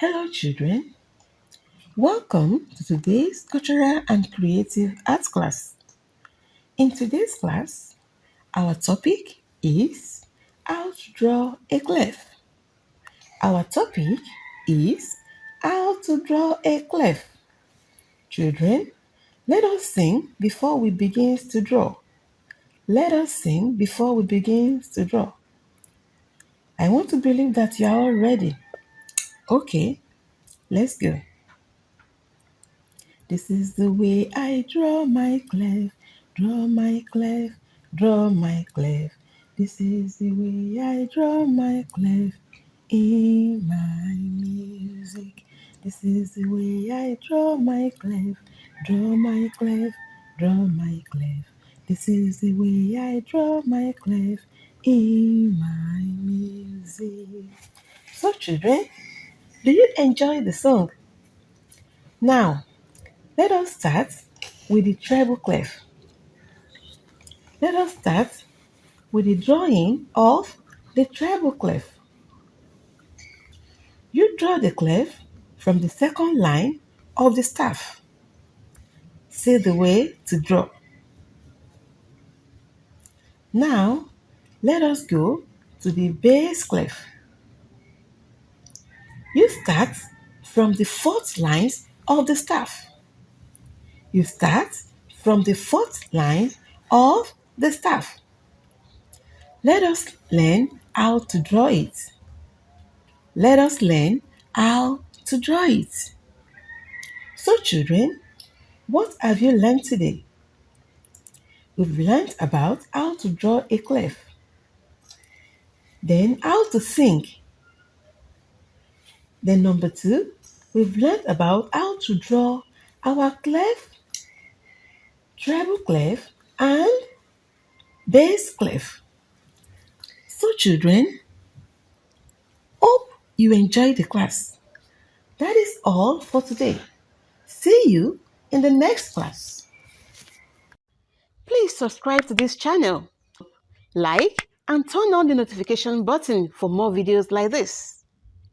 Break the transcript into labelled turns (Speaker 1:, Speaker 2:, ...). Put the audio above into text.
Speaker 1: Hello children, welcome to today's Cultural and Creative Arts class. In today's class, our topic is how to draw a clef. Our topic is how to draw a clef. Children, let us sing before we begin to draw. Let us sing before we begin to draw. I want to believe that you are all ready. Okay, let's go. This is the way I draw my clef, draw my clef, draw my clef. This is the way I draw my clef in my music. This is the way I draw my clef, draw my clef, draw my clef. This is the way I draw my clef in my music. So children, do you enjoy the song? Now, let us start with the treble clef. Let us start with the drawing of the treble clef. You draw the clef from the second line of the staff. See the way to draw. Now, let us go to the bass clef. You start from the fourth lines of the staff. You start from the fourth line of the staff. Let us learn how to draw it. Let us learn how to draw it. So children, what have you learned today? We've learned about how to draw a clef, then how to sing. Then number 2, we've learned about how to draw our clef, treble clef, and bass clef. So children, hope you enjoyed the class. That is all for today. See you in the next class. Please subscribe to this channel, like, and turn on the notification button for more videos like this.